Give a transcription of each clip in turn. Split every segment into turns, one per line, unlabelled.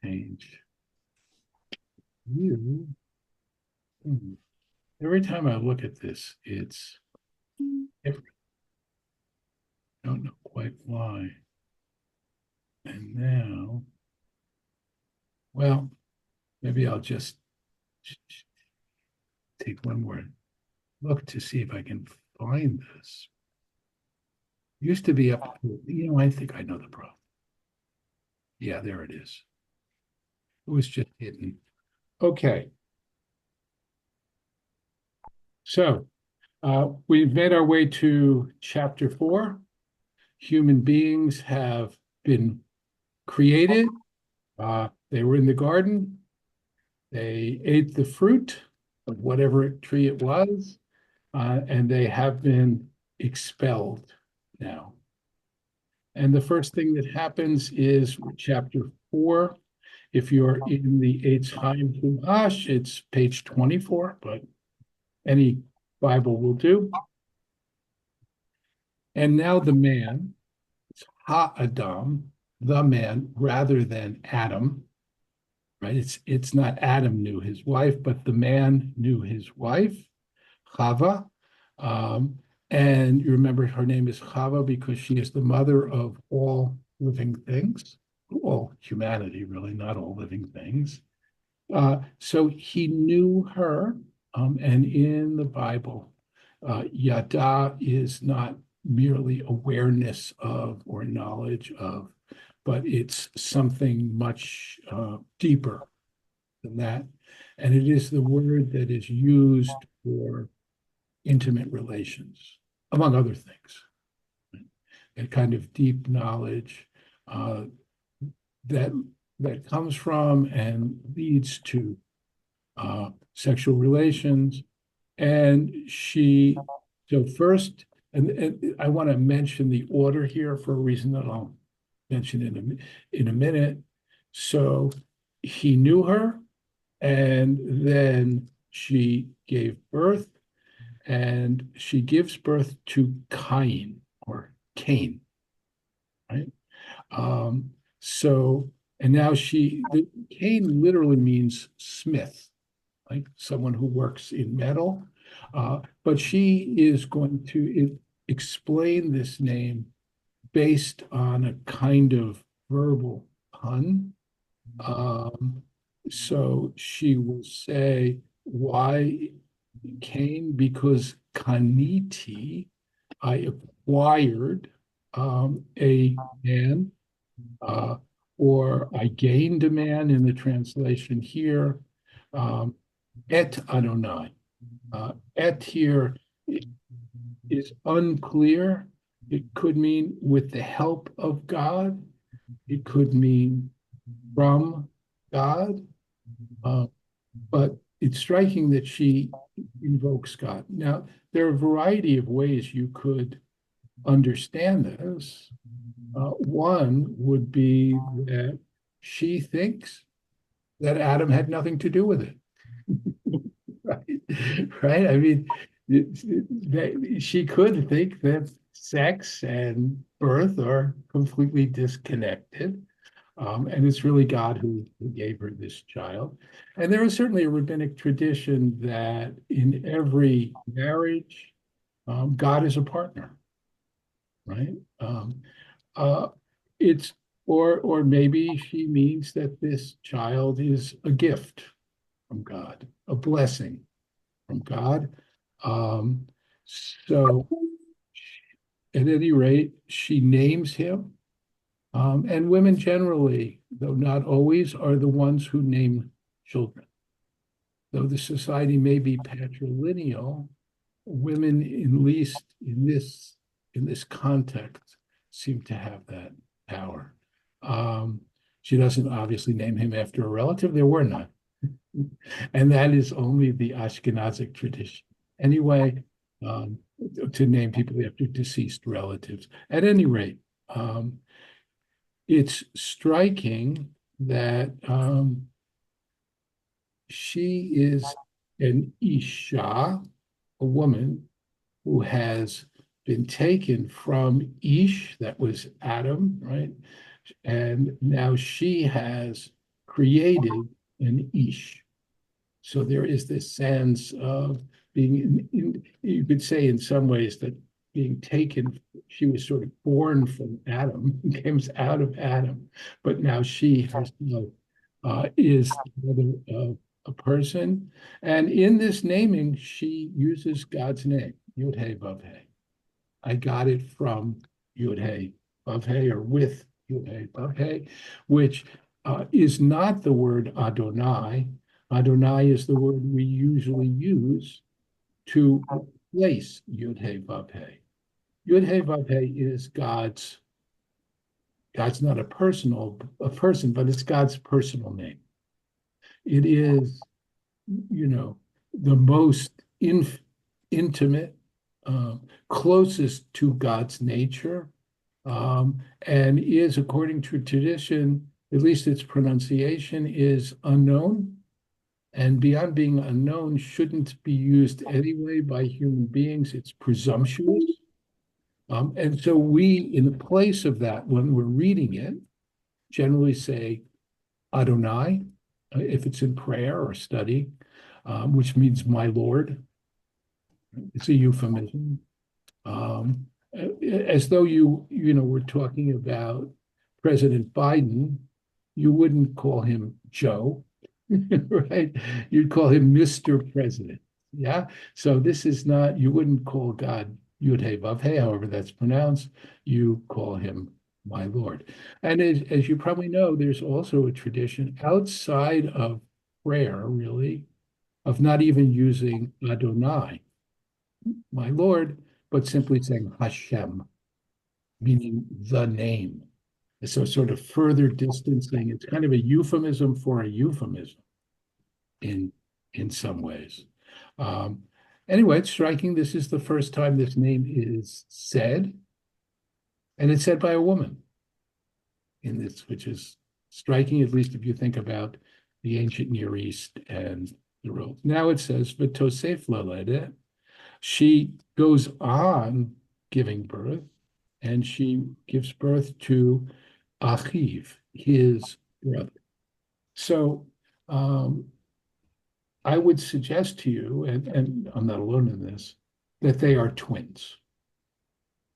Change you. Every time I look at this, it's different. I don't know quite why. And now, well, maybe I'll just take one more look to see if I can find this. Used to be up, I think I know the problem. Yeah, there it is. It was just hidden. Okay. So we've made our way to chapter 4. Human beings have been created. They were in the garden. They ate the fruit of whatever tree it was, and they have been expelled now. And the first thing that happens is chapter 4. If you're in the Eitz Chaim Chumash, it's page 24, but any Bible will do. And now the man, Ha-Adam, the man, rather than Adam, right? It's not Adam knew his wife, but the man knew his wife, Chava. And you remember her name is Chava because she is the mother of all living things, all humanity, really, not all living things. So he knew her, and in the Bible, yada is not merely awareness of or knowledge of, but it's something much deeper than that. And it is the word that is used for intimate relations, among other things. A kind of deep knowledge that that comes from and leads to sexual relations. And so first, and I want to mention the order here for a reason that I'll mention in a minute. So he knew her, and then she gave birth, and she gives birth to Cain or Cain, right? So, and now Cain literally means smith, like someone who works in metal. But she is going to explain this name based on a kind of verbal pun. So she will say, why Cain? Because Kaniti, I acquired a man, or I gained a man in the translation here. Et Adonai. Et here is unclear. It could mean with the help of God. It could mean from God. But it's striking that she invokes God. Now, there are a variety of ways you could understand this. One would be that she thinks that Adam had nothing to do with it. Right? I mean, she could think that sex and birth are completely disconnected. And it's really God who gave her this child. And there is certainly a rabbinic tradition that in every marriage, God is a partner, right? Uh, it's or maybe she means that this child is a gift from God, a blessing from God. Um, so at any rate, she names him. And women generally, though not always, are the ones who name children. Though the society may be patrilineal, women, at least in this context, seem to have that power. She doesn't obviously name him after a relative. There were none. And that is only the Ashkenazic tradition. Anyway, to name people after deceased relatives. At any rate, it's striking that she is an Isha, a woman who has been taken from Ish, that was Adam, right? And now she has created an Ish. So there is this sense of being, you could say in some ways that being taken, she was sort of born from Adam, came out of Adam, but now she herself is the mother of a person. And in this naming, she uses God's name, Yud He Vav He. I got it from Yud He Vav He, or with Yud He Vav He, which is not the word Adonai. Adonai is the word we usually use to replace Yud He Vav He. Yud He Vav He is God's not a person, but it's God's personal name. It is, the most intimate, closest to God's nature, and is, according to tradition, at least its pronunciation is unknown, and beyond being unknown, shouldn't be used anyway by human beings. It's presumptuous. And so we, in the place of that, when we're reading it, generally say Adonai, if it's in prayer or study, which means my Lord. It's a euphemism. As though we're talking about President Biden, you wouldn't call him Joe, right? You'd call him Mr. President. Yeah. So this is not, you wouldn't call God Yud He Vav He, however that's pronounced. You call him my Lord. And as you probably know, there's also a tradition outside of prayer, really, of not even using Adonai, my Lord, but simply saying Hashem, meaning the name. So sort of further distancing. It's kind of a euphemism for a euphemism in some ways. Anyway, it's striking. This is the first time this name is said, and it's said by a woman in this, which is striking, at least if you think about the ancient Near East and the world. Now it says, "V'tosef lalede." She goes on giving birth, and she gives birth to Achiv, his brother. So I would suggest to you, and I'm not alone in this, that they are twins.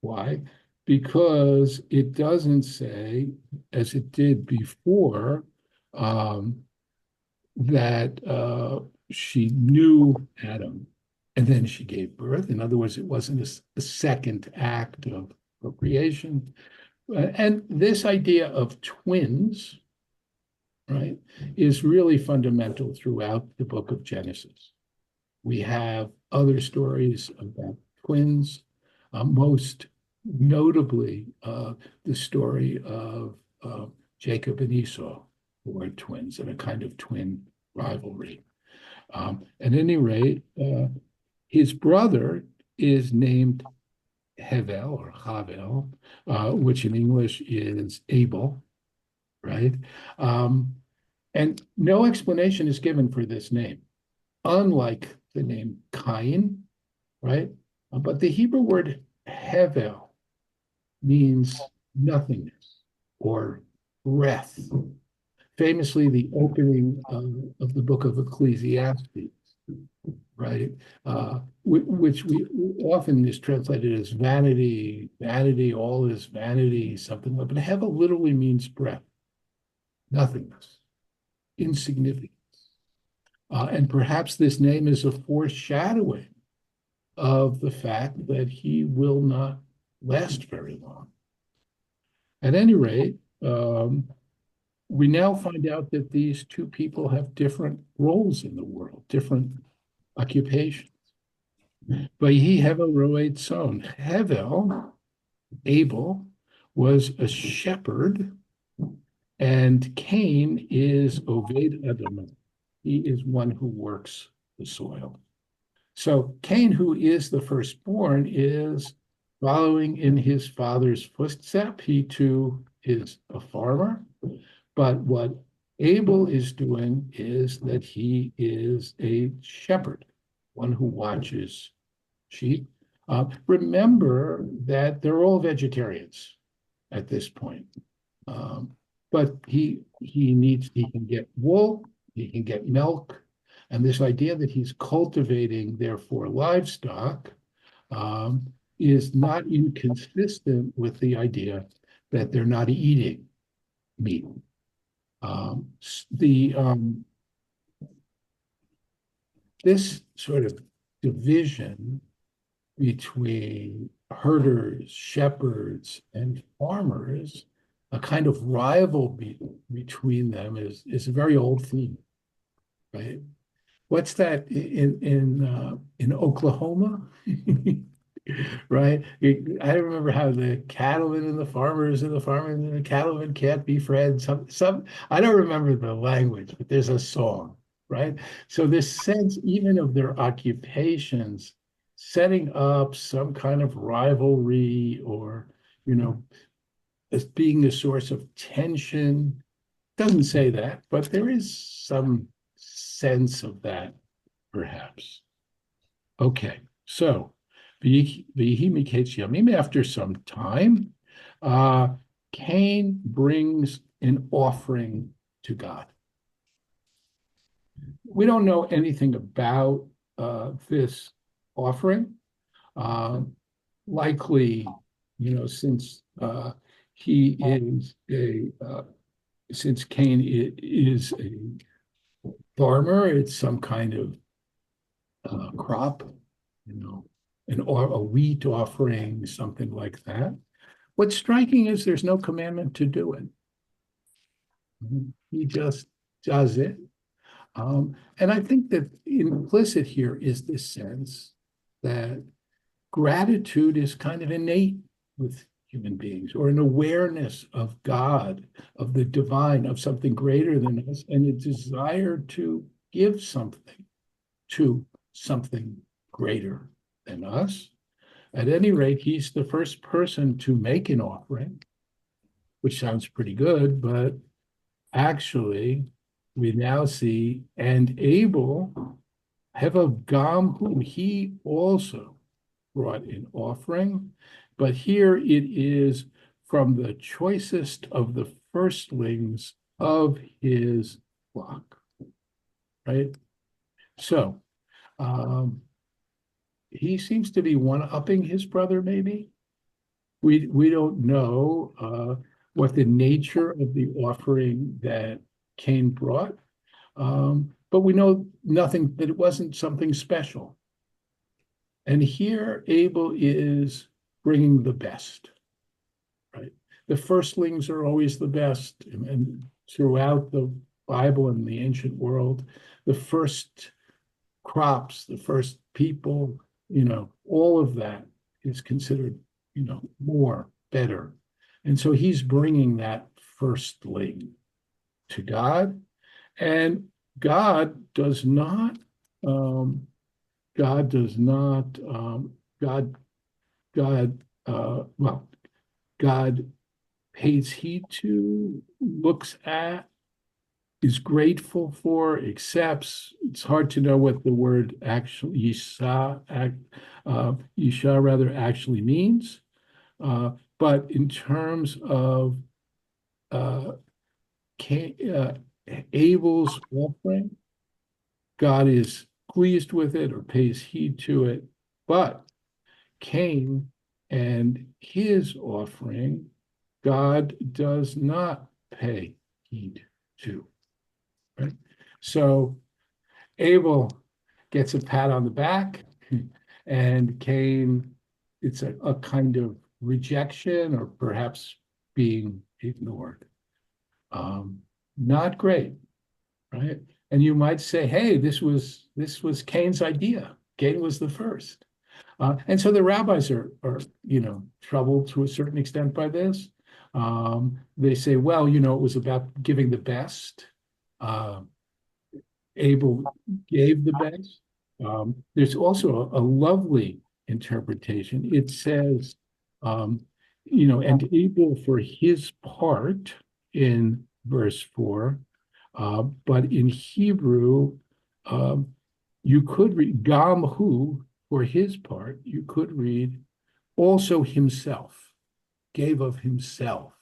Why? Because it doesn't say, as it did before, that she knew Adam and then she gave birth. In other words, it wasn't a second act of procreation. And this idea of twins, right, is really fundamental throughout the book of Genesis. We have other stories about twins, most notably the story of Jacob and Esau, who are twins, and a kind of twin rivalry. At any rate, his brother is named Hevel or Havel, which in English is Abel, right? And no explanation is given for this name, unlike the name Cain, right? But the Hebrew word Hevel means nothingness or breath. Famously, the opening of the book of Ecclesiastes, right? Which we often is translated as vanity, vanity, all is vanity, something like that. But Hevel literally means breath, nothingness, insignificance. And perhaps this name is a foreshadowing of the fact that he will not last very long. At any rate, we now find out that these two people have different roles in the world, different occupations. Vayhi Hevel roed son. Hevel, Abel, was a shepherd, and Cain is Oved Adamah. He is one who works the soil. So Cain, who is the firstborn, is following in his father's footsteps. He too is a farmer. But what Abel is doing is that he is a shepherd, one who watches sheep. Remember that they're all vegetarians at this point. Um, but he can get wool, he can get milk, and this idea that he's cultivating, therefore, livestock is not inconsistent with the idea that they're not eating meat. The This sort of division between herders, shepherds, and farmers, a kind of rivalry between them is a very old theme, right? What's that in Oklahoma? Right? I remember how the cattlemen and the farmers and the farmers and the cattlemen can't be friends. Some I don't remember the language, but there's a song, right? So this sense, even of their occupations, setting up some kind of rivalry or, you know, as being a source of tension. Doesn't say that, but there is some sense of that, perhaps. Okay, so after some time, uh, Cain brings an offering to God. We don't know anything about this offering. Uh, Likely, since he is a since Cain is a farmer, it's some kind of crop, a wheat offering, something like that. What's striking is there's no commandment to do it. He just does it. And I think that implicit here is this sense that gratitude is kind of innate with human beings, or an awareness of God, of the divine, of something greater than us, and a desire to give something to something greater than us. At any rate, he's the first person to make an offering, which sounds pretty good, but actually, we now see, and Abel, Gam, whom he also brought an offering, but here it is from the choicest of the firstlings of his flock, right? So he seems to be one-upping his brother, maybe. We don't know what the nature of the offering that Cain brought, but we know nothing, that it wasn't something special. And here Abel is bringing the best, right? The firstlings are always the best, and throughout the Bible and the ancient world, the first crops, the first people, all of that is considered, more, better. And so he's bringing that firstling to God, and God does not, God does not, God, God pays heed to, looks at, is grateful for, accepts. It's hard to know what the word actually, Yisha rather, actually means. But in terms of Abel's offering, God is pleased with it or pays heed to it. But Cain and his offering, God does not pay heed to. Right? So Abel gets a pat on the back, and Cain, it's a kind of rejection or perhaps being ignored. Not great, right? And you might say, hey, this was Cain's idea. Cain was the first. And so the rabbis are troubled to a certain extent by this. They say, well, it was about giving the best. Abel gave the best. There's also a lovely interpretation. It says, and Abel for his part in verse 4, but in Hebrew, you could read Gam Hu, for his part, you could read also himself, gave of himself.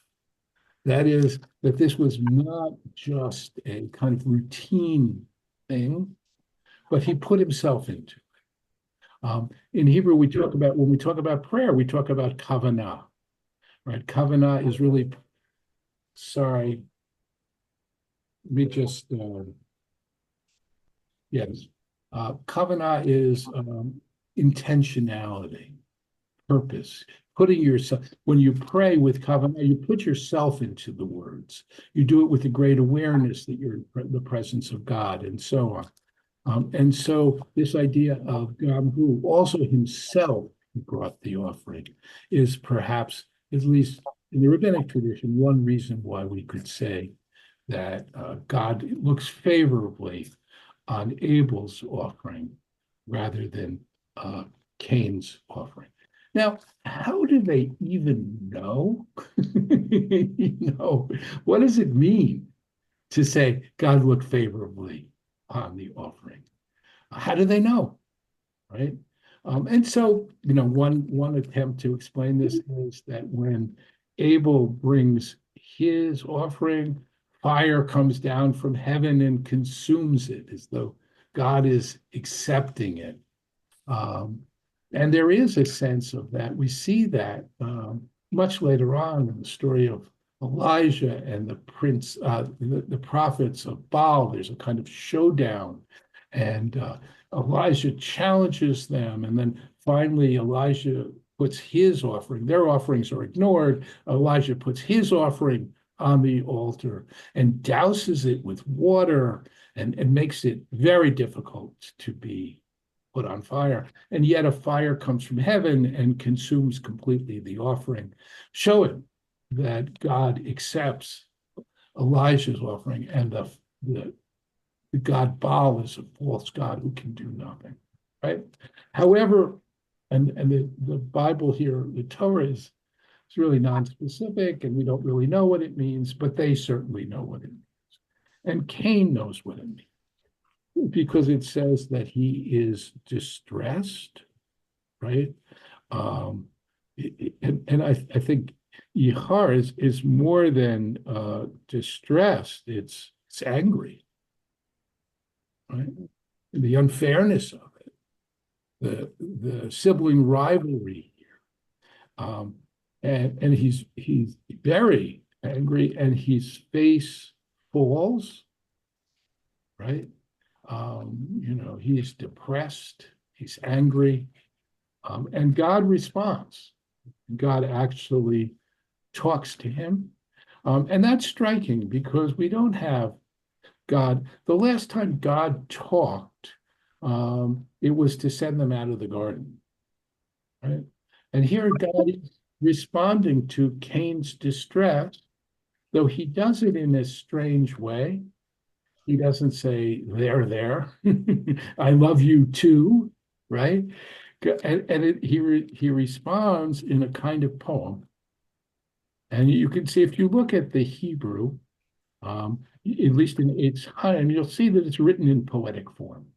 That is, that this was not just a kind of routine thing, but he put himself into it. In Hebrew, we talk about, when we talk about prayer, we talk about kavanah, right? Kavanah is really, sorry, let me just, yes. Kavanah is intentionality, purpose, putting yourself, when you pray with kavanah, you put yourself into the words. You do it with a great awareness that you're in the presence of God and so on. And so this idea of God who also himself brought the offering is perhaps, at least in the rabbinic tradition, one reason why we could say that God looks favorably on Abel's offering rather than Cain's offering. Now, how do they even know? What does it mean to say God looked favorably on the offering? How do they know, right? And so, one attempt to explain this is that when Abel brings his offering, fire comes down from heaven and consumes it as though God is accepting it. Um, and there is a sense of that. We see that much later on in the story of Elijah and the prophets of Baal. There's a kind of showdown, and Elijah challenges them, and then finally Elijah puts his offering. Their offerings are ignored. Elijah puts his offering on the altar and douses it with water and makes it very difficult to be put on fire. And yet a fire comes from heaven and consumes completely the offering, showing that God accepts Elijah's offering, and the god Baal is a false god who can do nothing, right? However, and the Bible here, the Torah is really non-specific, and we don't really know what it means, but they certainly know what it means. And Cain knows what it means, because it says that he is distressed, right? And I think Yihar is more than distressed. It's angry, right? The unfairness of it, the sibling rivalry here, and he's very angry, and his face falls, right? He's depressed, he's angry, and God responds. God actually talks to him. And that's striking because we don't have God. The last time God talked, it was to send them out of the garden, right? And here God is responding to Cain's distress, though he does it in a strange way. He doesn't say, there, I love you too, right? He responds in a kind of poem. And you can see, if you look at the Hebrew, at least in its time, you'll see that it's written in poetic form.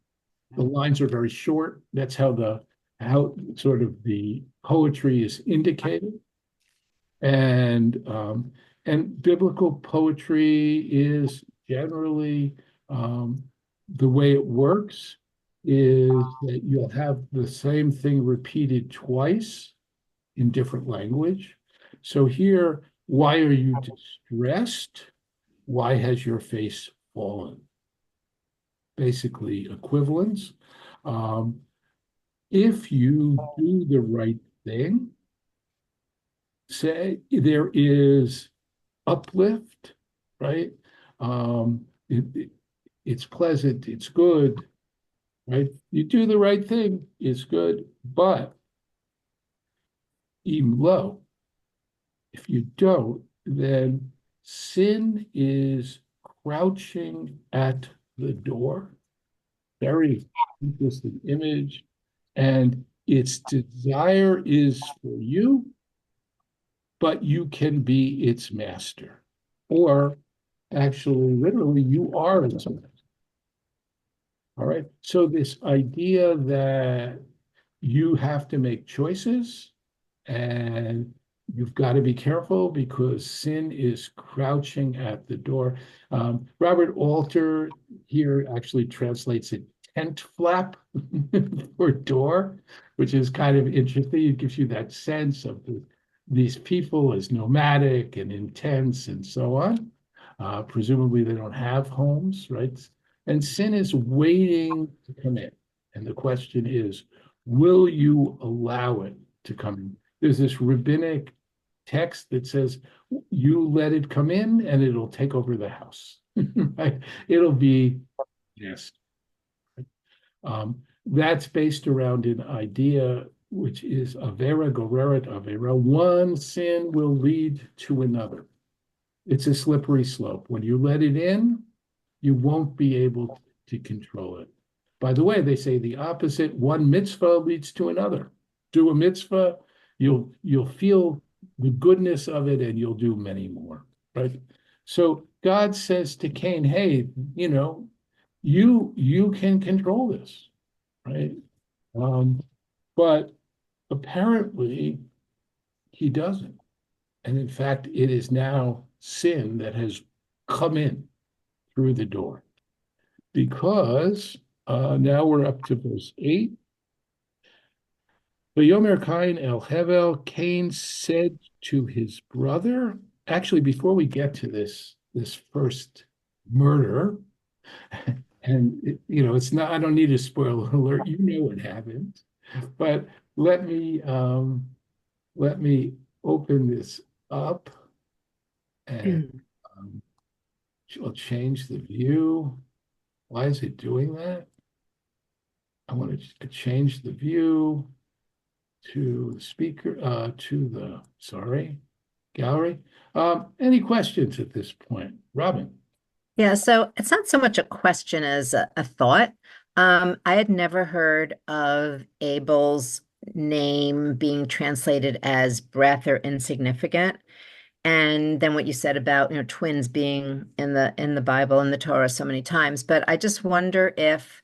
The lines are very short. That's how sort of the poetry is indicated. And biblical poetry is generally, the way it works is that you'll have the same thing repeated twice in different language. So here, why are you distressed? Why has your face fallen? Basically equivalence. If you do the right thing, say there is uplift, right? It's pleasant, it's good, right? You do the right thing, it's good, but even low, if you don't, then sin is crouching at the door. Very interesting image. And its desire is for you, but you can be its master. Or actually, literally, you are its master. All right. So this idea that you have to make choices, and you've got to be careful because sin is crouching at the door. Robert Alter here actually translates it tent flap for door, which is kind of interesting. It gives you that sense of these people as nomadic and intense and so on. Presumably they don't have homes, right? And sin is waiting to come in. And the question is, will you allow it to come in? There's this rabbinic text that says, you let it come in and it'll take over the house. Right? It'll be, yes. That's based around an idea which is avera goreret avera. One sin will lead to another. It's a slippery slope. When you let it in, you won't be able to control it. By the way, they say the opposite, one mitzvah leads to another. Do a mitzvah, you'll feel the goodness of it and you'll do many more, right? So God says to Cain, hey, you can control this, right? But apparently he doesn't. And in fact, it is now sin that has come in through the door. Because now we're up to verse 8. Vayomer Cain el Hevel, Cain said to his brother, actually, before we get to this first murder, and it's not, I don't need a spoiler alert, you know what happened, but let me open this up and I'll change the view. Why is it doing that? I want to change the view to the speaker, to the, gallery. Any questions at this point? Robin?
Yeah, so it's not so much a question as a thought. I had never heard of Abel's name being translated as breath or insignificant. And then what you said about, twins being in the Bible and the Torah so many times. But I just wonder if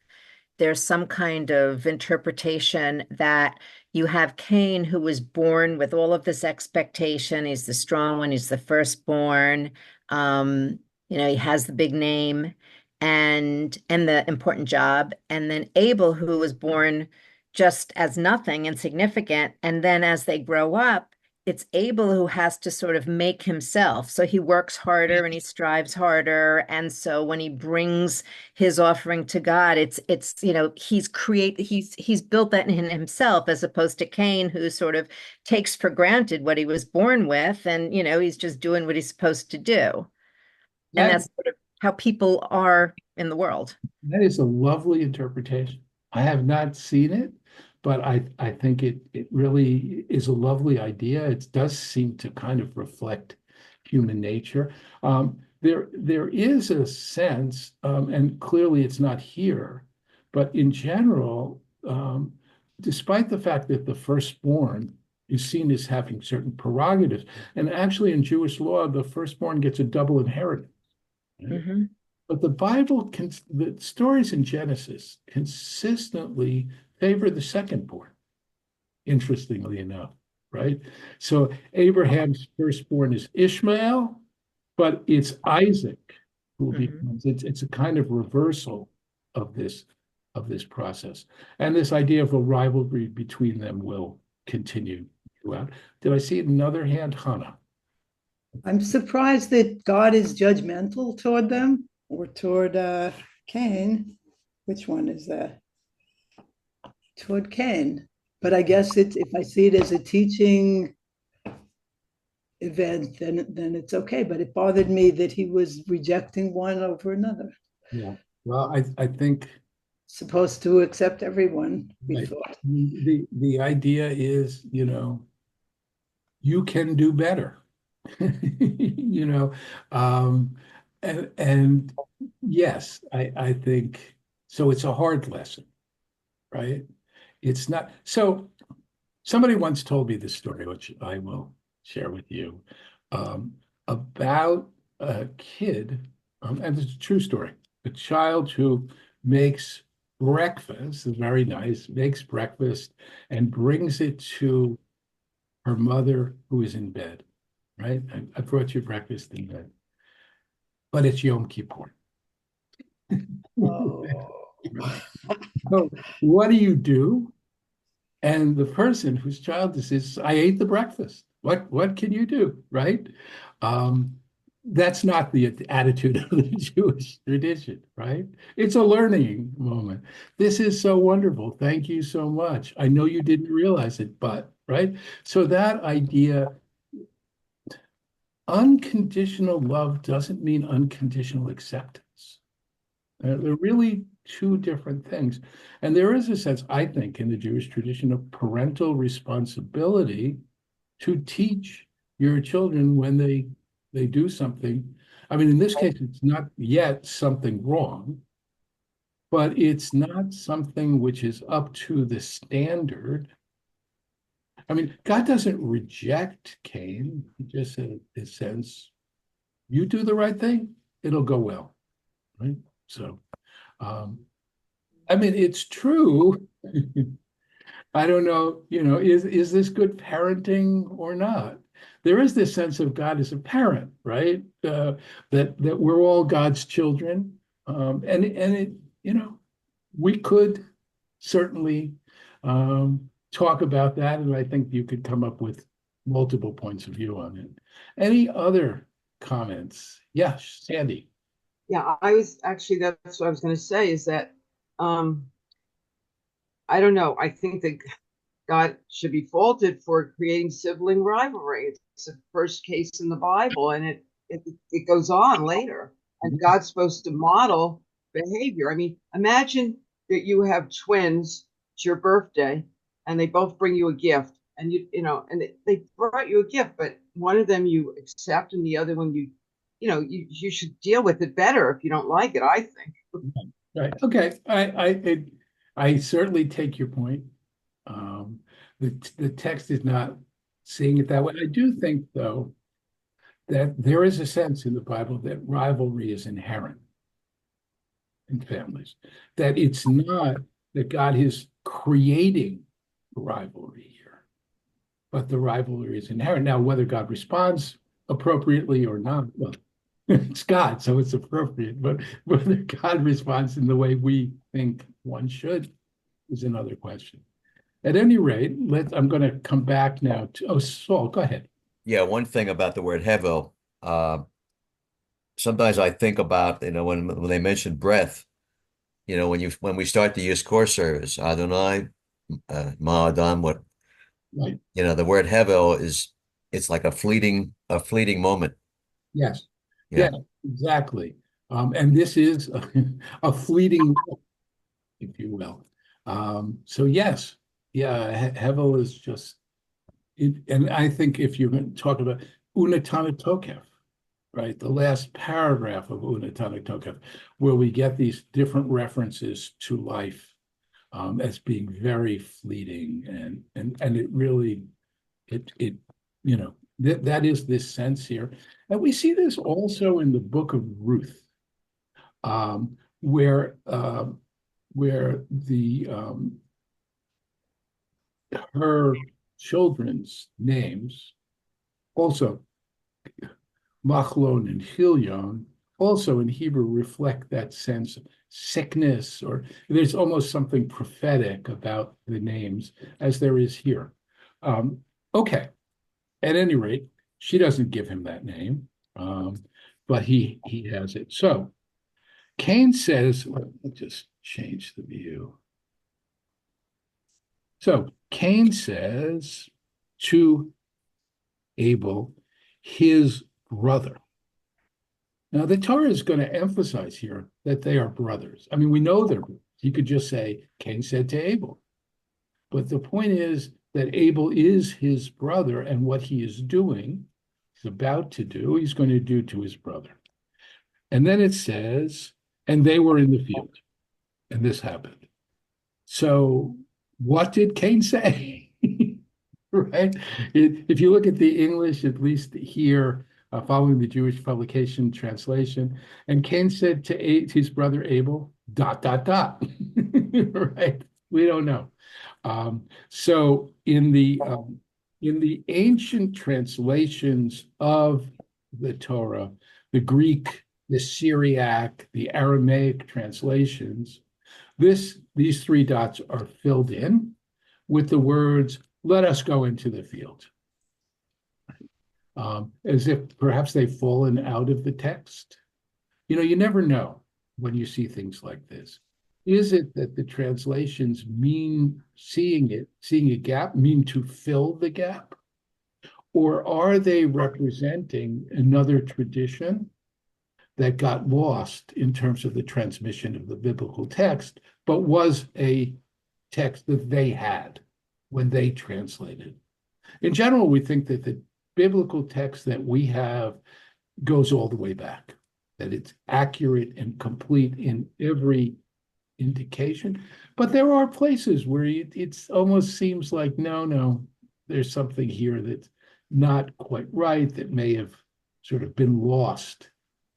there's some kind of interpretation that you have Cain, who was born with all of this expectation. He's the strong one, he's the firstborn. He has the big name and the important job. And then Abel, who was born just as nothing, insignificant. And then as they grow up, it's Abel who has to sort of make himself. So he works harder and he strives harder. And so when he brings his offering to God, he's built that in himself, as opposed to Cain, who sort of takes for granted what he was born with, and he's just doing what he's supposed to do. And
That
that's sort of how people are in the world.
that is a lovely interpretation. I have not seen it, but I think it really is a lovely idea. It does seem to kind of reflect human nature. There is a sense, and clearly it's not here, but in general, despite the fact that the firstborn is seen as having certain prerogatives, and actually in Jewish law, the firstborn gets a double inheritance. Right?
Hmm.
But the stories in Genesis consistently favor the secondborn, interestingly enough, right? So Abraham's firstborn is Ishmael, but it's Isaac who
Hmm.
becomes, it's a kind of reversal of this process. And this idea of a rivalry between them will continue throughout. Did I see another hand, Hannah?
I'm surprised that God is judgmental toward them or toward Cain. Which one is that? Toward Cain. But I guess if I see it as a teaching event, then it's okay. But it bothered me that he was rejecting one over another.
Yeah. Well, I think
Supposed to accept everyone, we
right.
thought.
The idea is, you can do better. you know, and yes, I think so. It's a hard lesson, right? It's not so. Somebody once told me this story, which I will share with you, about a kid, and it's a true story, a child who makes breakfast, is very nice, makes breakfast and brings it to her mother who is in bed, right? I brought you breakfast in bed, but it's Yom Kippur.
Oh.
So what do you do? And the person whose child this is, I ate the breakfast. What can you do, right? Um, that's not the attitude of the Jewish tradition, right? It's a learning moment. This is so wonderful. Thank you so much. I know you didn't realize it, but right. So that idea, unconditional love doesn't mean unconditional acceptance. They're really two different things. And there is a sense, I think, in the Jewish tradition of parental responsibility to teach your children when they do something. I mean, in this case, it's not yet something wrong, but it's not something which is up to the standard. I mean, God doesn't reject Cain. He just says, you do the right thing, it'll go well, right? So, I mean, it's true. I don't know, is this good parenting or not? There is this sense of God as a parent, right? That we're all God's children, and it, we could certainly talk about that, and I think you could come up with multiple points of view on it. Any other comments? Yes, Sandy.
Yeah, I was actually, that's what I was going to say is that um, I don't know. I think that God should be faulted for creating sibling rivalry. It's the first case in the Bible, and it goes on later. And God's supposed to model behavior. I mean, imagine that you have twins. It's your birthday, and they both bring you a gift, and and they brought you a gift, but one of them you accept, and the other one you should deal with it better if you don't like it, I think.
Right. Okay. I certainly take your point. Um, the text is not seeing it that way. I do think, though, that there is a sense in the Bible that rivalry is inherent in families, that it's not that God is creating rivalry here, but the rivalry is inherent. Now, whether God responds appropriately or not, well, it's God, so it's appropriate. But whether God responds in the way we think one should is another question. At any rate, I'm going to come back now to, Saul, go ahead.
Yeah, one thing about the word hevel, sometimes I think about, when they mention breath, when we start the use core service, Adonai, Ma'adam,
Right.
The word hevel it's like a fleeting moment.
Yes.
Yeah.
Yeah, exactly. And this is a fleeting look, if you will. So yes, yeah, Hevel is just it, and I think if you're going to talk about Unatana Tokef, right, the last paragraph of Unatana Tokef, where we get these different references to life as being very fleeting, and it really it that is this sense here, and we see this also in the book of Ruth, um, where the her children's names, also Machlon and Chilion, also in Hebrew reflect that sense of sickness, or there's almost something prophetic about the names as there is here. Okay, at any rate, she doesn't give him that name, but he has it. So Cain says, let's just change the view. So Cain says to Abel, his brother. Now, the Torah is going to emphasize here that they are brothers. I mean, we know they're brothers. He could just say, Cain said to Abel. But the point is that Abel is his brother, and what he is doing, he's about to do, he's going to do to his brother. And then it says, and they were in the field, and this happened. So what did Cain say? Right? If you look at the English, at least here, following the Jewish publication translation. And Cain said to his brother Abel, ... Right? We don't know. So in the ancient translations of the Torah, the Greek, the Syriac, the Aramaic translations, these three dots are filled in with the words, let us go into the field. As if perhaps they've fallen out of the text. You never know when you see things like this. Is it that the translations mean seeing a gap, mean to fill the gap? Or are they representing another tradition that got lost in terms of the transmission of the biblical text, but was a text that they had when they translated? In general, we think that the biblical text that we have goes all the way back, that it's accurate and complete in every indication. But there are places where it almost seems like, no, there's something here that's not quite right, that may have sort of been lost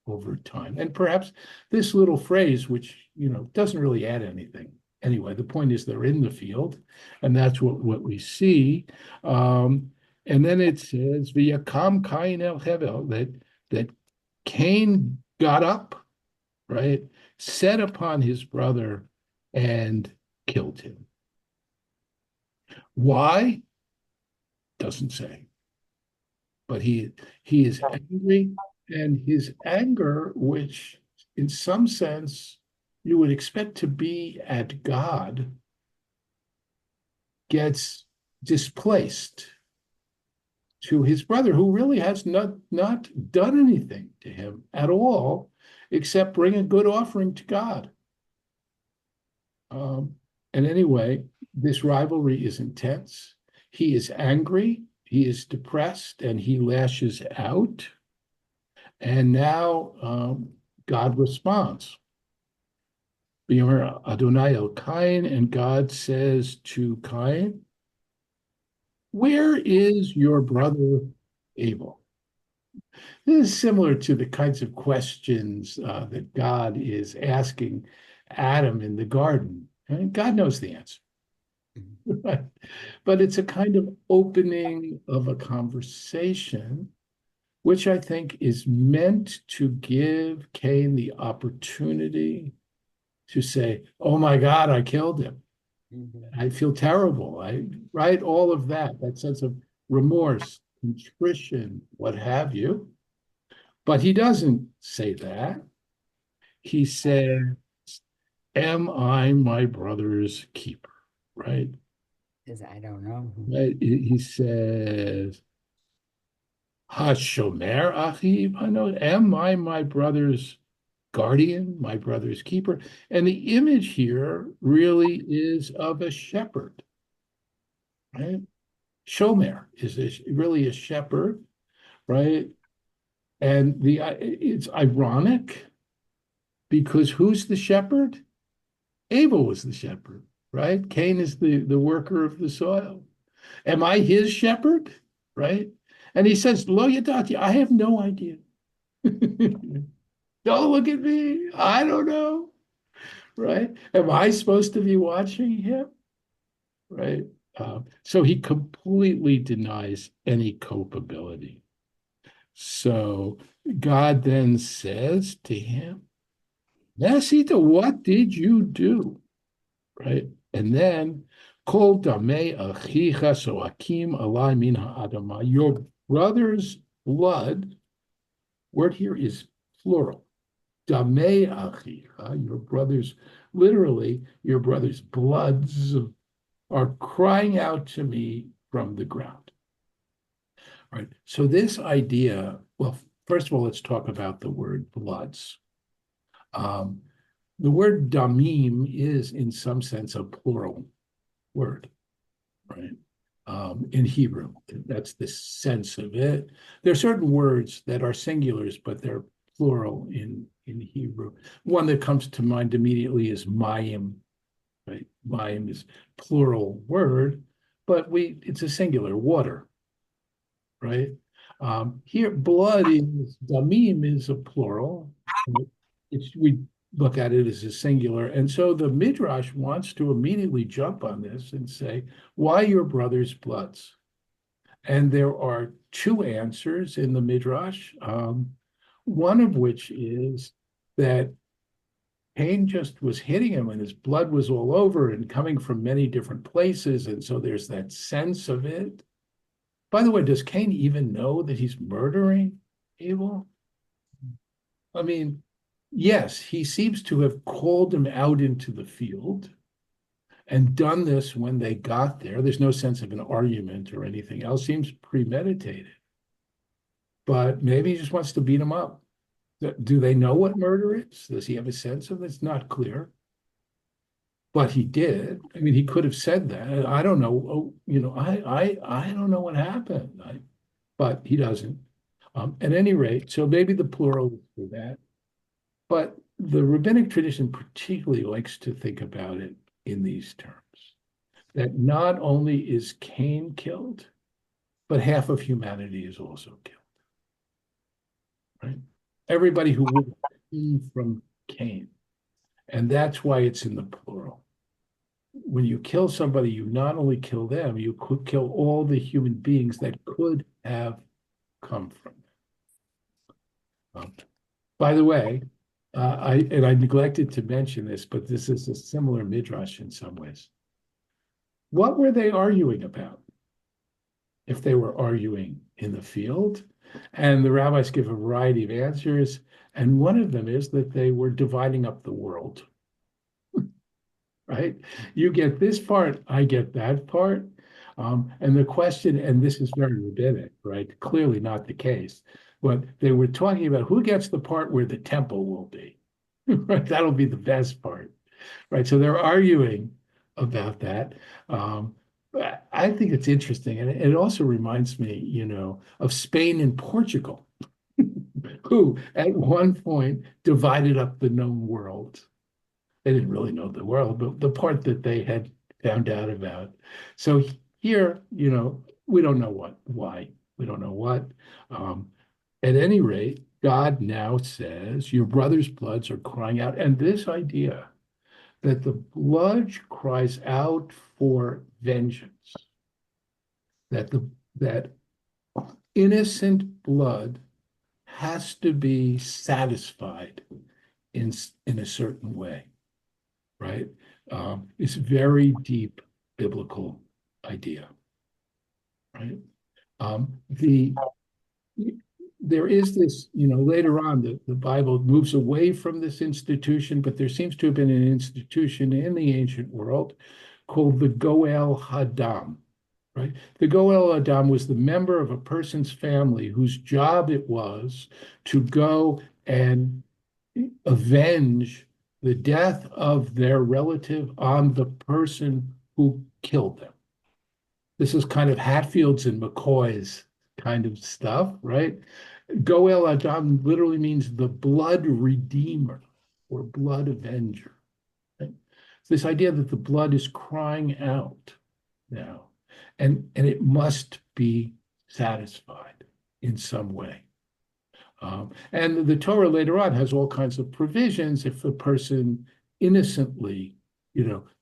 over time. And perhaps this little phrase, which, doesn't really add anything. Anyway, the point is they're in the field, and that's what we see. And then it says, V'yakam Cain el Hevel, that Cain got up, right, set upon his brother and killed him. Why? Doesn't say. But he is angry, and his anger, which in some sense you would expect to be at God, gets displaced to his brother, who really has not done anything to him at all, except bring a good offering to God. And anyway, this rivalry is intense. He is angry, he is depressed, and he lashes out. And now God responds. Adonai el Cain, and God says to Cain, where is your brother Abel? This is similar to the kinds of questions that God is asking Adam in the garden. And God knows the answer. But it's a kind of opening of a conversation, which I think is meant to give Cain the opportunity to say, oh my God, I killed him. I feel terrible. Right? All of that sense of remorse, contrition, what have you. But he doesn't say that. He says, am I my brother's keeper? Right?
I don't know.
Right? He says, Hashomer achiv hanod, am I my brother's guardian, my brother's keeper? And the image here really is of a shepherd, right? Shomer is really a shepherd, right? And it's ironic because who's the shepherd? Abel was the shepherd, right? Cain is the worker of the soil. Am I his shepherd, right? And he says, Lo yadati, I have no idea. Don't look at me. I don't know. Right? Am I supposed to be watching him? Right? So he completely denies any culpability. So God then says to him, Nasita, what did you do? Right? And then, Kol damei achicha soakim alai min ha'adamah. Your brother's blood, word here is plural. Damei achicha, literally, your brother's bloods are crying out to me from the ground. All right, so this idea, well, first of all, let's talk about the word bloods. The word damim is, in some sense, a plural word, right? In Hebrew, that's the sense of it. There are certain words that are singulars, but they're plural in Hebrew. One that comes to mind immediately is mayim, right? Mayim is plural word, but it's a singular, water, right? Here, blood is, damim is a plural. We look at it as a singular. And so the Midrash wants to immediately jump on this and say, why your brother's bloods? And there are two answers in the Midrash. One of which is that Cain just was hitting him and his blood was all over and coming from many different places. And so there's that sense of it. By the way, does Cain even know that he's murdering Abel? I mean, yes, he seems to have called him out into the field and done this when they got there. There's no sense of an argument or anything else. Seems premeditated. But maybe he just wants to beat him up. Do they know what murder is? Does he have a sense of it? It's not clear. But he did. I mean, he could have said that. I don't know. Oh, I don't know what happened. But he doesn't. At any rate, so maybe the plural is for that. But the rabbinic tradition particularly likes to think about it in these terms, that not only is Cain killed, but half of humanity is also killed. Right? Everybody who would come from Cain. And that's why it's in the plural. When you kill somebody, you not only kill them, you could kill all the human beings that could have come from them. By the way, I neglected to mention this, but this is a similar midrash in some ways. What were they arguing about? If they were arguing in the field, and the rabbis give a variety of answers, and one of them is that they were dividing up the world. Right? You get this part, I get that part. And the question, and this is very rabbinic, right? Clearly not the case. But they were talking about who gets the part where the temple will be. Right? That'll be the best part. Right? So they're arguing about that. I think it's interesting. And it also reminds me, of Spain and Portugal, who at one point divided up the known world. They didn't really know the world, but the part that they had found out about. So here, we don't know why. We don't know what. At any rate, God now says, your brother's bloods are crying out. And this idea that the blood cries out for vengeance, that innocent blood has to be satisfied in a certain way. Right? It's a very deep biblical idea. Right? There is this, later on, the Bible moves away from this institution, but there seems to have been an institution in the ancient world called the Goel Hadam. Right? The Goel Hadam was the member of a person's family whose job it was to go and avenge the death of their relative on the person who killed them. This is kind of Hatfield's and McCoy's kind of stuff, right? Goel Adam literally means the blood redeemer or blood avenger. Right? This idea that the blood is crying out now, and it must be satisfied in some way. And the Torah later on has all kinds of provisions if the person innocently,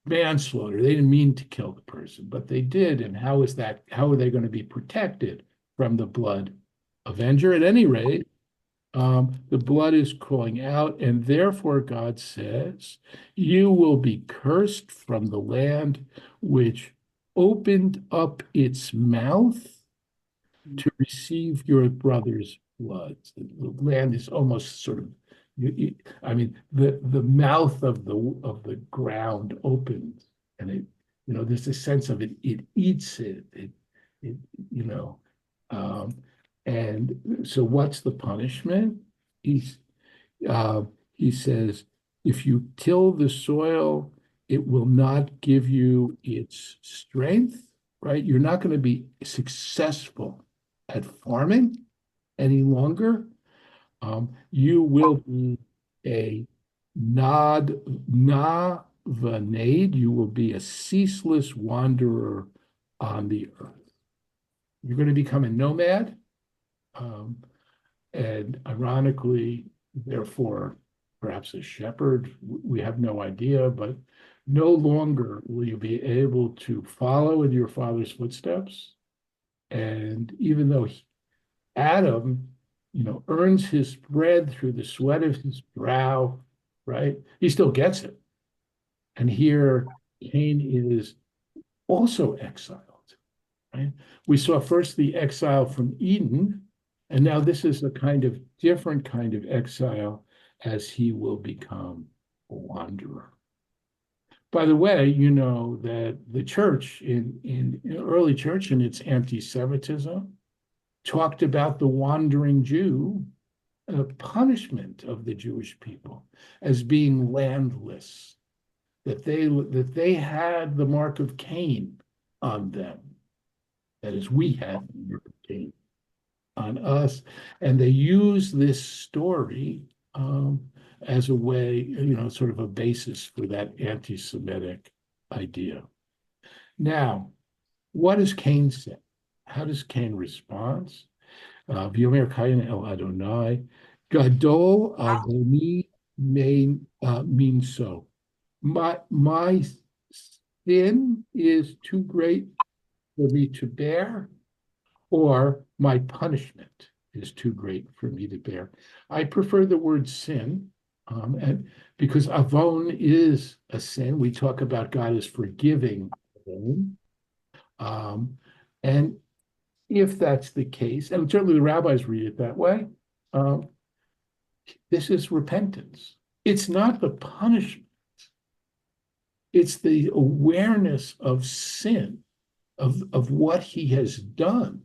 manslaughter, they didn't mean to kill the person, but they did. And how are they going to be protected from the blood avenger? At any rate, the blood is crying out, and therefore God says, you will be cursed from the land which opened up its mouth to receive your brother's blood. The land is almost sort of, the mouth of the ground opens, and there's a sense of it. It eats it. And so what's the punishment? He says, if you till the soil, it will not give you its strength. Right? You're not going to be successful at farming any longer. You will be a vanade. You will be a ceaseless wanderer on the earth. You're going to become a nomad. Um, and ironically, therefore, perhaps a shepherd, we have no idea, but no longer will you be able to follow in your father's footsteps. And even though Adam, earns his bread through the sweat of his brow, right? He still gets it. And here, Cain is also exiled, right? We saw first the exile from Eden, and now this is a kind of different kind of exile as he will become a wanderer. By the way, you know that the church in early church in its anti-Semitism talked about the wandering Jew, a punishment of the Jewish people as being landless, that they had the mark of Cain on them. That is, we had the mark of Cain on us, and they use this story as a way, sort of a basis for that anti-Semitic idea. Now, what does Cain say? How does Cain respond? V'yomer Cain el Adonai, Gadol avoni mean so. My sin is too great for me to bear, or my punishment is too great for me to bear. I prefer the word sin, and because avon is a sin. We talk about God as forgiving avon. And if that's the case, and certainly the rabbis read it that way, this is repentance. It's not the punishment. It's the awareness of sin, of what he has done.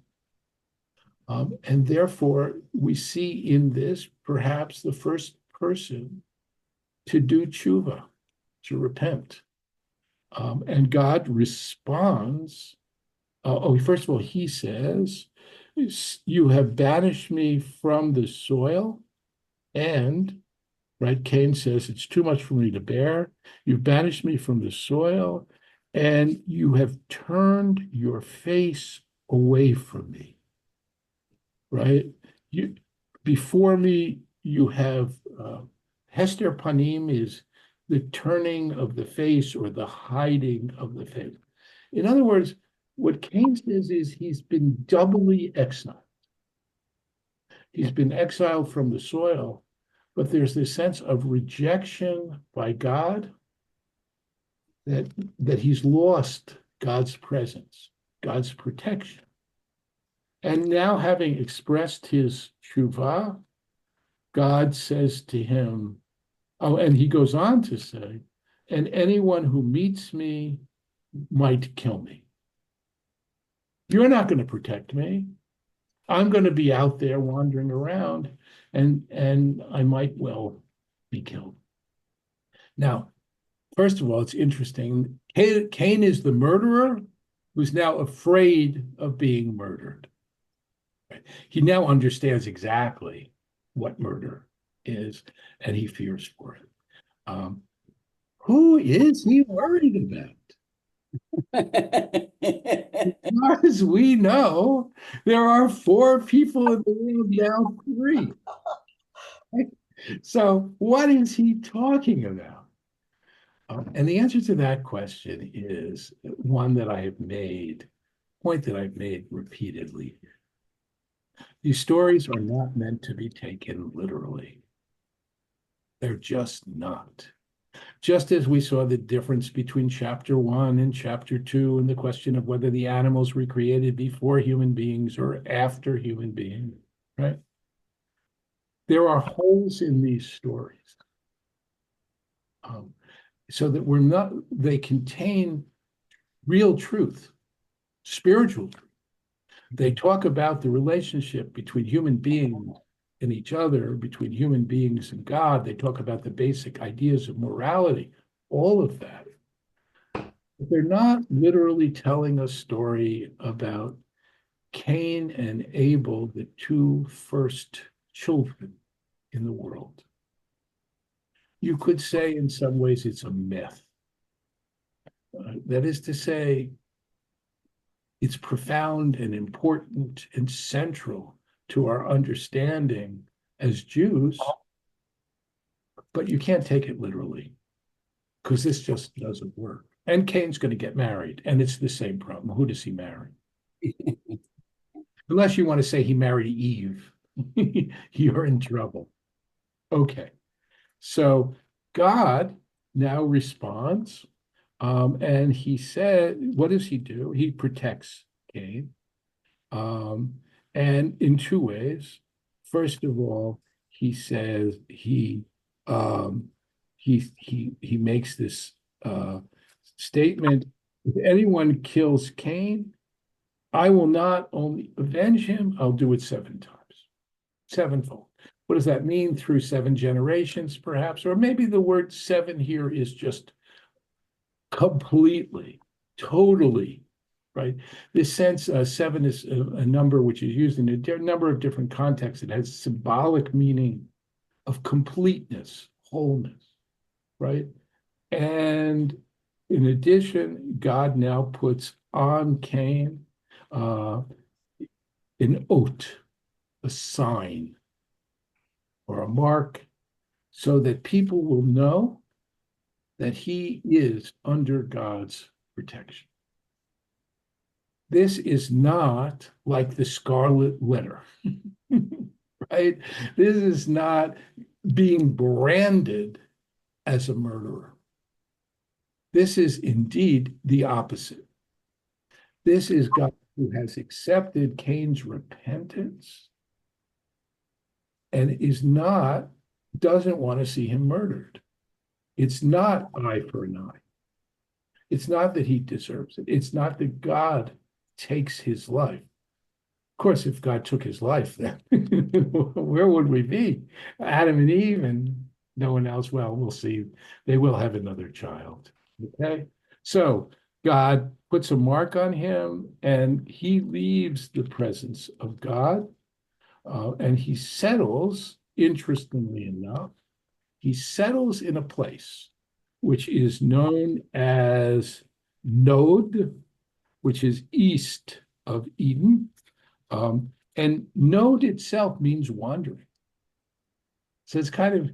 And therefore, we see in this perhaps the first person to do tshuva, to repent. And God responds. First of all, he says, you have banished me from the soil, and, right, Cain says, it's too much for me to bear. You've banished me from the soil, and you have turned your face away from me, right? Before me, you have, Hester Panim is the turning of the face or the hiding of the face. In other words, what Cain says is he's been doubly exiled. He's been exiled from the soil, but there's this sense of rejection by God that he's lost God's presence, God's protection. And now, having expressed his tshuva, God says to him, and he goes on to say, and anyone who meets me might kill me. You're not going to protect me. I'm going to be out there wandering around, and I might well be killed. Now, first of all, it's interesting. Cain is the murderer who's now afraid of being murdered. He now understands exactly what murder is, and he fears for it. Who is he worried about? As far as we know, there are 4 people in the world, now 3. So what is he talking about? And the answer to that question is one that I have made, point that I've made repeatedly. These stories are not meant to be taken literally. They're just not. Just as we saw the difference between chapter 1 and chapter 2 and the question of whether the animals were created before human beings or after human beings, right? There are holes in these stories. So that they contain real truth, spiritual truth. They talk about the relationship between human beings and each other, between human beings and God. They talk about the basic ideas of morality, all of that. But they're not literally telling a story about Cain and Abel, the 2 first children in the world. You could say in some ways it's a myth. That is to say, it's profound and important and central to our understanding as Jews, but you can't take it literally because this just doesn't work. And Cain's going to get married, and it's the same problem. Who does he marry? Unless you want to say he married Eve, you're in trouble. Okay, so God now responds, and he said, what does he do? He protects Cain, and in two ways. First of all, he says he makes this statement: if anyone kills Cain, I will not only avenge him, I'll do it 7 times, sevenfold. What does that mean? Through 7 generations, perhaps? Or maybe the word 7 here is just completely, totally, right? This sense 7 is a number which is used in a number of different contexts. It has symbolic meaning of completeness, wholeness, right? And in addition, God now puts on Cain an oath, a sign, or a mark, so that people will know that he is under God's protection. This is not like the scarlet letter, right? This is not being branded as a murderer. This is indeed the opposite. This is God who has accepted Cain's repentance and doesn't want to see him murdered. It's not eye for an eye. It's not that he deserves it. It's not that God takes his life. Of course, if God took his life, then where would we be? Adam and Eve and no one else. Well, we'll see. They will have another child. Okay. So God puts a mark on him and he leaves the presence of God. And he settles, interestingly enough, he settles in a place which is known as Nod, which is east of Eden. And Nod itself means wandering. So it's kind of,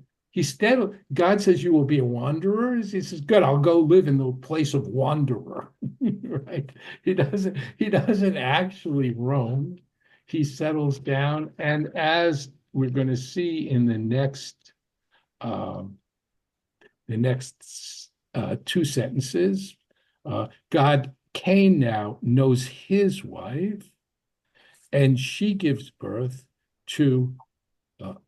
God says you will be a wanderer. He says, good, I'll go live in the place of wanderer, right? He doesn't actually roam. He settles down. And as we're going to see in the next 2 sentences, Cain now knows his wife, and she gives birth to,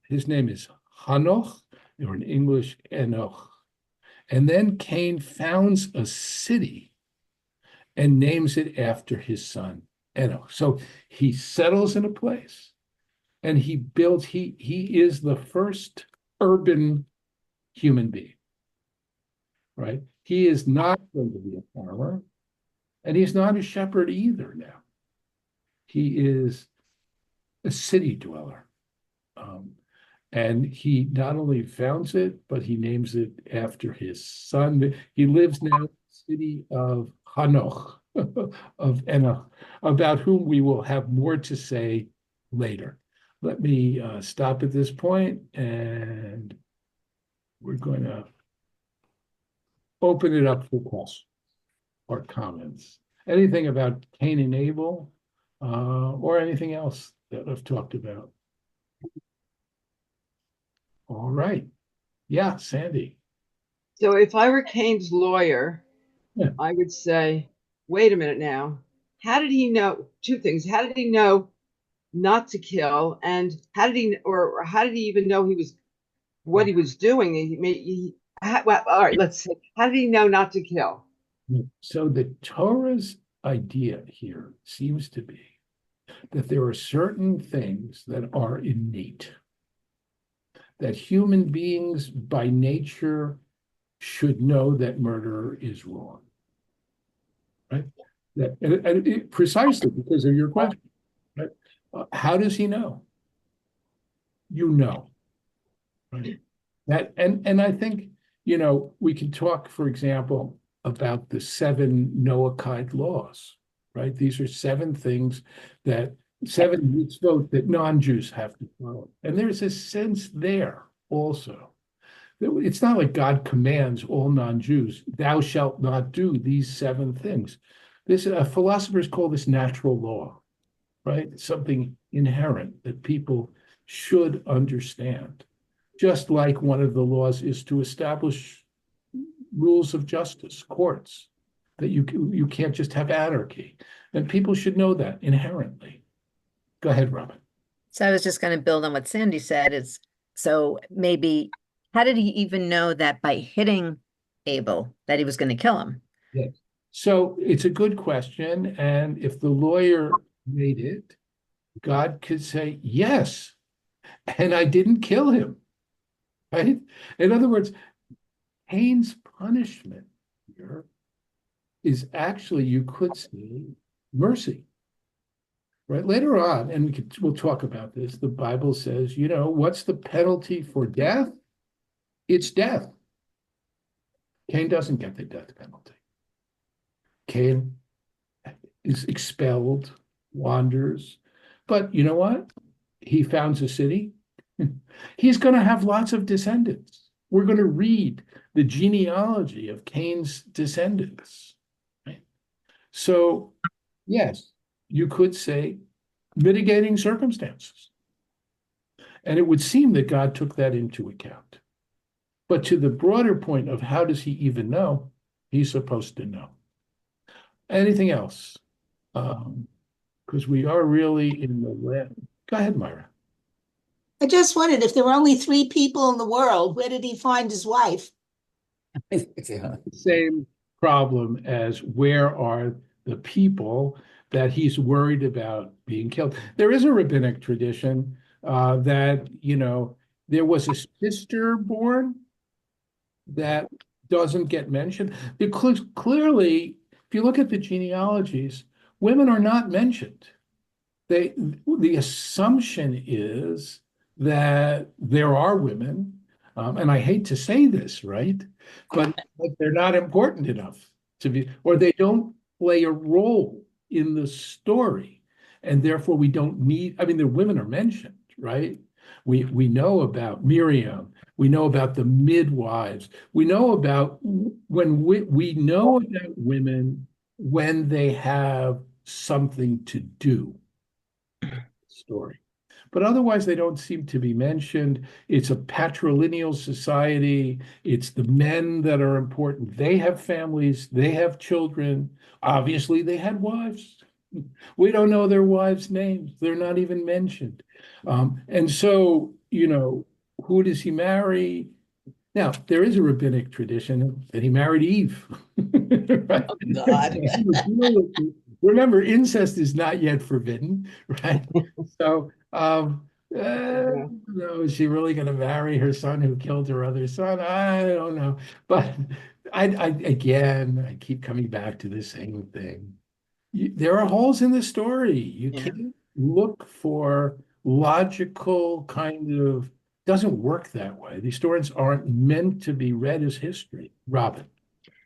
his name is Hanoch, or in English, Enoch. And then Cain founds a city and names it after his son, Enoch. So he settles in a place, and he is the first urban human being, right? He is not going to be a farmer, and he's not a shepherd either now. He is a city dweller. And he not only founds it, but he names it after his son. He lives now in the city of Hanoch, of Enoch, about whom we will have more to say later. Let me stop at this point, and we're going to open it up for questions or comments. Anything about Cain and Abel, or anything else that I've talked about? All right. Yeah, Sandy.
So if I were Cain's lawyer,
Yeah.
I would say, wait a minute now. How did he know 2 things? How did he know not to kill? And how did he even know what he was doing? Well, all right, let's see. How did he know not to kill?
So the Torah's idea here seems to be that there are certain things that are innate, that human beings by nature should know that murder is wrong, right? Precisely because of your question, right? How does he know? You know, right? And I think, we can talk, for example, about the 7 Noahide laws, right? These are 7 things that 7 mitzvot that non-Jews have to follow. And there's a sense there also. It's not like God commands all non-Jews, thou shalt not do these 7 things. This philosophers call this natural law, right? Something inherent that people should understand. Just like one of the laws is to establish rules of justice, courts, that you can't just have anarchy. And people should know that inherently. Go ahead, Robin.
So I was just going to build on what Sandy said is, so maybe how did he even know that by hitting Abel that he was going to kill him?
Yes. So it's a good question. And if the lawyer made it, God could say, yes, and I didn't kill him, right? In other words, Cain's punishment here is actually, you could say, mercy. Right later on, and we'll talk about this. The Bible says, what's the penalty for death? It's death. Cain doesn't get the death penalty. Cain is expelled, wanders, but you know what? He founds a city. He's going to have lots of descendants. We're going to read the genealogy of Cain's descendants. Right? So, yes, you could say mitigating circumstances. And it would seem that God took that into account. But to the broader point of how does he even know, he's supposed to know. Anything else? Because we are really in the land. Go ahead, Myra.
I just wondered if there were only 3 people in the world, where did he find his wife?
Yeah.
Same problem as where are the people that he's worried about being killed. There is a rabbinic tradition that, there was a sister born that doesn't get mentioned. Because clearly, if you look at the genealogies, women are not mentioned. The assumption is that there are women, and I hate to say this, right? But they're not important enough to be, or they don't play a role in the story. And therefore we don't need, the women are mentioned, right? We know about Miriam, we know about the midwives, we know about when we know about women when they have something to do. Story. But otherwise, they don't seem to be mentioned. It's a patrilineal society. It's the men that are important. They have families, they have children. Obviously, they had wives. We don't know their wives' names. They're not even mentioned. And so, who does he marry? Now, there is a rabbinic tradition that he married Eve. Right?
Oh, God.
Remember, incest is not yet forbidden, right? So, is she really going to marry her son who killed her other son? I don't know. But I keep coming back to the same thing. There are holes in the story. You can't look for logical doesn't work that way. These stories aren't meant to be read as history. Robin.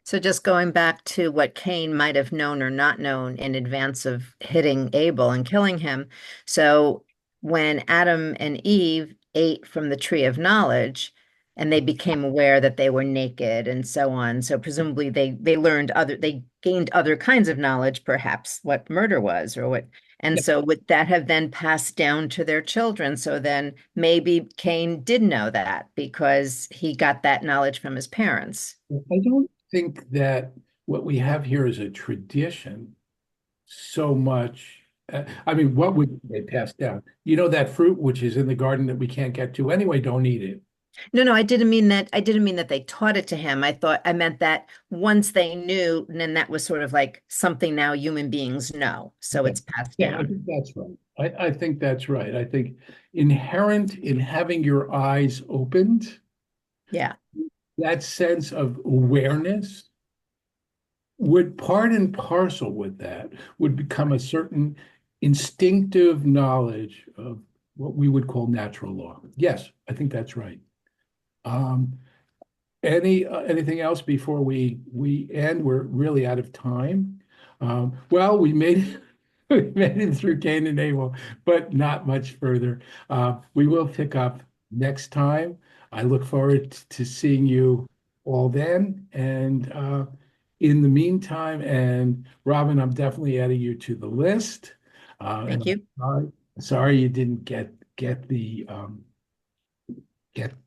So just going back to what Cain might have known or not known in advance of hitting Abel and killing him. So when Adam and Eve ate from the tree of knowledge and they became aware that they were naked and so on. So presumably they they gained other kinds of knowledge, perhaps what murder was or what. And so would that have then passed down to their children? So then maybe Cain did know that because he got that knowledge from his parents.
I don't think that what we have here is a tradition so much. What would they pass down? That fruit which is in the garden that we can't get to anyway, don't eat it.
No, I didn't mean that. I didn't mean that they taught it to him. I meant that once they knew, and then that was sort of like something now human beings know. So it's passed
Yeah,
down.
I think that's right. I think that's right. I think inherent in having your eyes opened,
Yeah.
that sense of awareness would part and parcel with that would become a certain instinctive knowledge of what we would call natural law. Yes, I think that's right. Anything else before we end? We're really out of time. Well, we made We made it through Cain and Abel, but not much further. We will pick up next time. I look forward to seeing you all then. And in the meantime, and Robin, I'm definitely adding you to the list.
Thank
And
you.
I'm sorry you didn't get the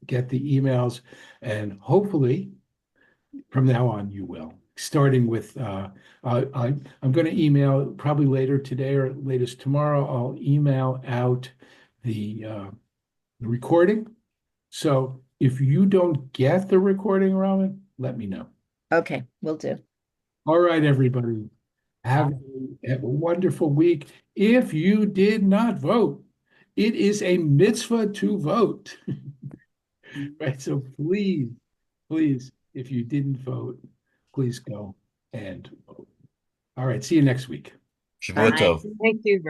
get the emails, and hopefully from now on you will. Starting with I'm going to email probably later today or latest tomorrow. I'll email out the recording. So if you don't get the recording, Robin, let me know.
Okay, will do.
All right, everybody. Have a wonderful week. If you did not vote, it is a mitzvah to vote. Right? So please, if you didn't vote, please go and vote. All right. See you next week.
Shavuot
Bye.
Tov.
Thank you.